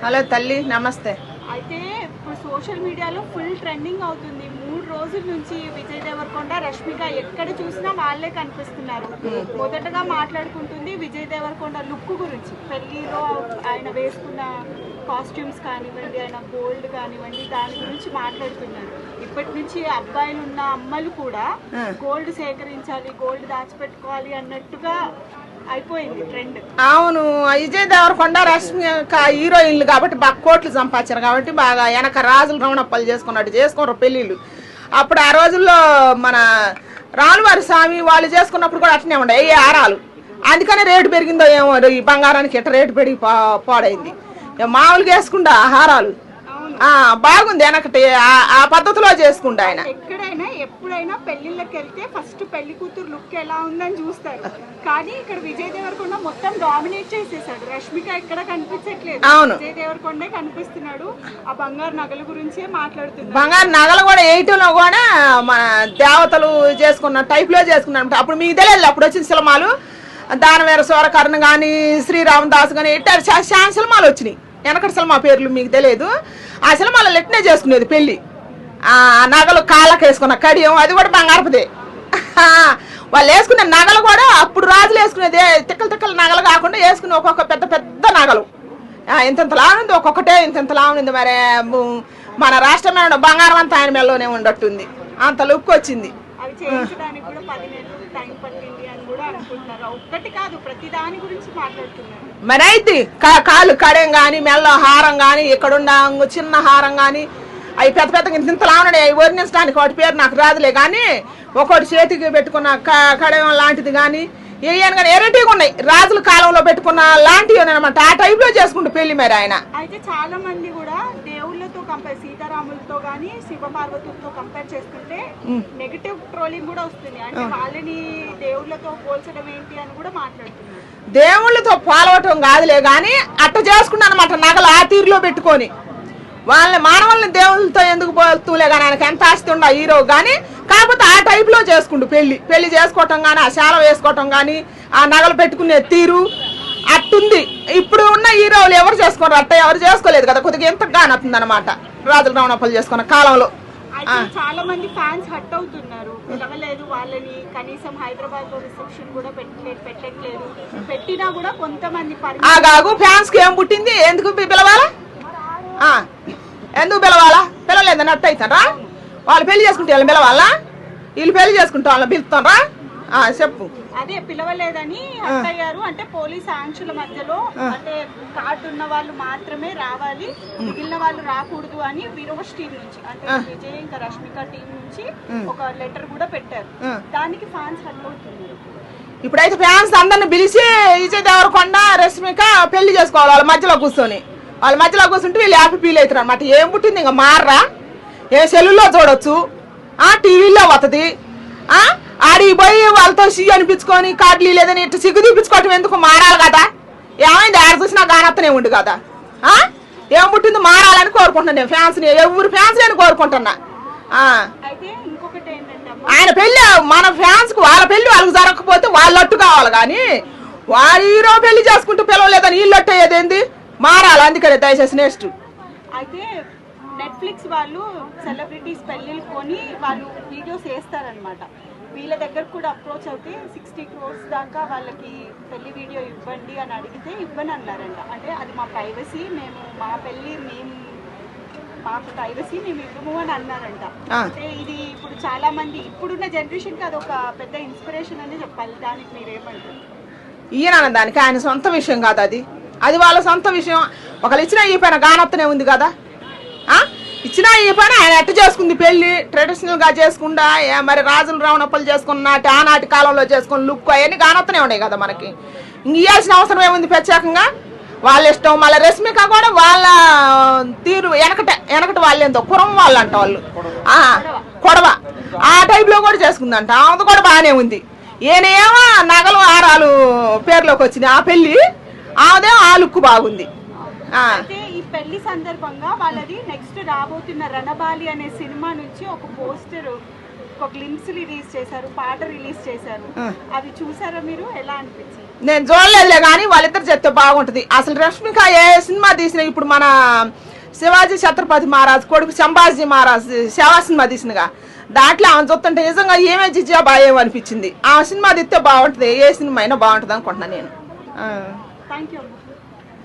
Hello తల్లి, నమస్తే. అయితే ఇప్పుడు సోషల్ మీడియాలో ఫుల్ ట్రెండింగ్ అవుతుంది. 3 రోజుల నుంచి విజయ్ దేవరకొండ, రష్మిక ఎక్కడ చూసినా వాళ్ళే కనిపిస్తున్నారు. మొదటగా మాట్లాడుకుంటుంది విజయ్ దేవరకొండ లుక్ గురించి. పెళ్లిలో ఆయన వేసుకున్న కాస్ట్యూమ్స్ కానివ్వండి, ఆయన గోల్డ్ కానివ్వండి, దాని గురించి మాట్లాడుతున్నారు. ఇప్పటి నుంచి అబ్బాయిలు ఉన్న అమ్మలు కూడా గోల్డ్ సేకరించాలి, గోల్డ్ దాచిపెట్టుకోవాలి అన్నట్టుగా అయిపోయింది ట్రెండ్. అవును, విజయ్ దేవరకొండ, రష్మిక హీరోయిన్లు కాబట్టి బాగా కోట్లు సంపాదించారు కాబట్టి బాగా వెనక రాజులు రమణప్పలు చేసుకున్నట్టు చేసుకోరు పెళ్లిళ్ళు. అప్పుడు ఆ రోజుల్లో మన రానువారి స్వామి వాళ్ళు చేసుకున్నప్పుడు కూడా అట్నే ఉండే ఏ ఆరాలు. అందుకనే రేటు పెరిగిందో ఏమో, ఈ బంగారానికి ఎట్ట రేటు పెరిగి పాడైంది. మామూలుగా వేసుకుంటా హారాలు బాగుంది. వెనకటి ఆ పద్ధతిలో చేసుకుంటా ఆయన. ఎక్కడైనా ఎప్పుడైనా పెళ్లిళ్ళకి వెళ్తే ఫస్ట్ పెళ్లి కూతురు లుక్ ఎలా ఉందని చూస్తారు. కానీ ఇక్కడ విజయ్ దేవరకొండ మొత్తం డామినేట్ చేసేసాడు. రష్మిక ఎక్కడ కనిపించట్లేదు, విజయ్ దేవరకొండే కనిపిస్తున్నాడు. ఆ బంగారు నగల గురించే మాట్లాడుతున్నాడు. బంగారు నగలు కూడా వేయటంలో కూడా మన దేవతలు చేసుకున్న టైప్ లో చేసుకున్నాడు. అప్పుడు మీకు తెలియదు, అప్పుడు వచ్చిన సినిమాలు దానవీర సూరకర్ణ కానీ, శ్రీరామదాస్ కానీ ఇట్టారు చాలా సినిమాలు వచ్చినాయి. వెనకటి సినిమా పేర్లు మీకు తెలియదు. ఆ సినిమాలో ఎట్నే చేసుకునేది పెళ్లి. ఆ నగలు కాళ్ళకి వేసుకున్న కడియం అది కూడా బంగారపుదే. వాళ్ళు వేసుకునే నగలు కూడా అప్పుడు రాజులు వేసుకునేది తిక్కలు తిక్కల నగలు కాకుండా వేసుకునే ఒక్కొక్క పెద్ద పెద్ద నగలు ఇంతలా ఉంది, ఒక్కొక్కటే ఇంతలా ఉంది. మరి మన రాష్ట్రమైన బంగారం అంతా ఆయన మెల్లోనే ఉండట్టుంది, అంత లుక్ వచ్చింది. అవి చేయించడానికి కూడా 10 నెలలు టైం పట్టింది అని కూడా అనుకుంటున్నారు. ఒక్కటి కాదు, ప్రతి దాని గురించి మాట్లాడుతున్నారు. మరి అయితే కాళ్ళు కడెం కానీ, మెల్ల హారం కానీ, ఇక్కడున్న చిన్న హారం కానీ, అవి పెద్ద పెద్ద ఇంతలా ఉన్నాయి. అవి వర్ణించడానికి వాటి పేరు నాకు రాదులే కానీ, ఒకటి చేతికి పెట్టుకున్న కడెం లాంటిది కానీ ఏయని కానీ ఎరటిగా ఉన్నాయి. రాజుల కాలంలో పెట్టుకున్న లాంటివి అనమాట. ఆ టైప్ లో చేసుకుంటూ పెళ్లి. మరి ఆయన అయితే చాలా మంది కూడా దేవుళ్ళతో కంపేర్, సీతారాములతో గానీ శివపార్వతులతో కంపేర్ చేసుకుంటే నెగటివ్ ట్రోలింగ్ కూడా వస్తుంది. అంటే వాళ్ళని దేవుళ్ళతో పోల్చడం ఏంటి అని కూడా మాట్లాడుతున్నారు. దేవుళ్ళతో పోలవటం కాదులే కానీ అట్ట చేసుకున్నా అనమాట. నగలు ఆ తీరులో పెట్టుకొని వాళ్ళని మానవుల్ని దేవుళ్ళతో ఎందుకు పోలుతూలే కానీ ఆయనకి ఎంత ఆస్తి ఉండ హీరో కానీ, కాకపోతే ఆ టైప్ లో చేసుకుంటూ పెళ్లి చేసుకోవటం కానీ, ఆ శాల వేసుకోవటం కానీ, ఆ నగలు పెట్టుకునే తీరు అట్టుంది. ఇప్పుడు ఉన్న హీరోలు ఎవరు చేసుకోరు, అట్ట ఎవరు చేసుకోలేదు కదా. కొద్దిగా ఎంత కానవుతుంది అనమాట రాజుల రమణప్పలు చేసుకున్న కాలంలో. చాలా మంది ఫ్యాన్స్ హట్ అవుతున్నారు. పిలవలేదు వాళ్ళని, కనీసం హైదరాబాద్ లో రిసెప్షన్ కూడా పెట్టట్లేదు. పెట్టినా కూడా కొంతమంది ఆగాగు ఫ్యాన్స్ కి ఏం పుట్టింది, ఎందుకు పిలవాలా, ఎందుకు పిలవాలా? పిలవలేదని అట్ట అవుతారా? వాళ్ళు పెళ్లి చేసుకుంటే వాళ్ళని పిలవాలా? వీళ్ళు పెళ్లి చేసుకుంటే వాళ్ళని పిలుస్తారా? చెప్పు. అదే పిలవలేదని అట్టయ్యారు. అంటే పోలీస్ ఆంక్షల మధ్యలో అంటే కార్డు ఉన్న వాళ్ళు మాత్రమే రావాలి, మిగిలిన వాళ్ళు రాకూడదు అని విరోష్ టీం నుంచి, అంటే విజయ్ ఇంకా రష్మిక టీం నుంచి ఒక లెటర్ కూడా పెట్టారు. దానికి ఫ్యాన్స్ హట్ అవుతున్నారు. ఇప్పుడైతే ఫ్యాన్స్ అందరిని పిలిచి విజయ్ దేవరకొండ, రష్మిక పెళ్లి చేసుకోవాలి. వాళ్ళ మధ్యలో కూర్చొని వీళ్ళు హ్యాపీ ఫీల్ అవుతారు అనమాట. ఏం పుట్టింది ఇంకా మారరా? ఏ సెల్లులో చూడొచ్చు, టీవీలో వస్తుంది. ఆడికి పోయి వాళ్ళతో సీ అనిపించుకొని కార్డులు లేదని ఇట్లా సిగ్గు తీపించుకోవటం ఎందుకు? మారాలి కదా. ఏమైంది? ఆడ చూసినా గానత్తనే ఉండు కదా. ఏం పుట్టింది? మారాలని కోరుకుంటున్నాను నేను. ఫ్యాన్స్ని, ఎవరు ఫ్యాన్స్ అని కోరుకుంటున్నా. ఆయన పెళ్లి మన ఫ్యాన్స్ కు, వాళ్ళ పెళ్లి వాళ్ళకి జరగకపోతే వాళ్ళట్టు కావాలి కానీ వాళ్ళ హీరో పెళ్లి చేసుకుంటూ పిలవలేదని వీళ్ళట్టు అయ్యేదేంది? మారాలి. అందుకనే దయచేసి నెక్స్ట్ అయితే నెట్ఫ్లిక్స్ వాళ్ళు సెలబ్రిటీస్ పెళ్లిళ్ళు కొని వాళ్ళు వీడియోస్ వేస్తారనమాట. వీళ్ళ దగ్గర కూడా అప్రోచ్ అవుతే 60 crores దాకా వాళ్ళకి పెళ్లి వీడియో ఇవ్వండి అని అడిగితే ఇవ్వని అన్నారంట. అంటే అది మా ప్రైవసీ, మేము మా పెళ్లి మాకు ప్రైవసీ మేము ఇవ్వము అని అన్నారంట. అంటే ఇది ఇప్పుడు చాలా మంది ఇప్పుడున్న జనరేషన్ కి అదొక పెద్ద ఇన్స్పిరేషన్ అని చెప్పాలి. దానికి మీరేమంటారు? ఈయన దానికి ఆయన సొంత విషయం కాదు, అది వాళ్ళ సొంత విషయం. ఒకళ్ళు ఇచ్చినా ఈ పైన గానత్తనే ఉంది కదా. ఇచ్చినా ఈ పైన ఆయన ఎట్ట చేసుకుంది పెళ్లి, ట్రెడిషనల్ గా చేసుకుండా. మరి రాజులు రమణప్పలు చేసుకున్న ఆనాటి కాలంలో చేసుకున్న లుక్ అవన్నీ గానత్తనే ఉన్నాయి కదా. మనకి ఇంక ఇవ్వాల్సిన అవసరం ఏముంది ప్రత్యేకంగా? వాళ్ళ ఇష్టం. మళ్ళీ రష్మిక కూడా వాళ్ళ తీరు వెనకటి వాళ్ళేందో కురం వాళ్ళు అంట, వాళ్ళు కొడవ ఆ టైప్ లో కూడా చేసుకుందంట. ఆమె కూడా బాగానే ఉంది. ఈయనేమో నగలు ఆరాలు పేర్లోకి వచ్చినాయి. ఆ పెళ్లి ఆమెదేమో ఆ లుక్ బాగుంది. అయితే ఈ పెళ్లి సందర్భంగా వాళ్ళది నెక్స్ట్ రాబోతున్న రణబాలి అనే సినిమా నుంచి ఒక పోస్టర్, ఒక గ్లింప్స్ రిలీజ్ చేశారు, పాట రిలీజ్ చేశారు. అవి చూసారా మీరు? ఎలా అనిపించింది? నేను చూడలేదులే కానీ వాళ్ళిద్దరు చెప్తే బాగుంటది. అసలు రష్మిక ఏ సినిమా తీసినా ఇప్పుడు మన శివాజీ ఛత్రపతి మహారాజ్ కొడుకు సంభాజీ మహారాజ్ సేవా సినిమా తీసినగా దాంట్లో ఆమె చూస్తుంటే నిజంగా ఏమే జిజ్జా బాయేమో అనిపించింది. ఆ సినిమా తీస్తే బాగుంటుంది, ఏ సినిమా అయినా బాగుంటుంది అనుకుంటున్నాను నేను. Thank you.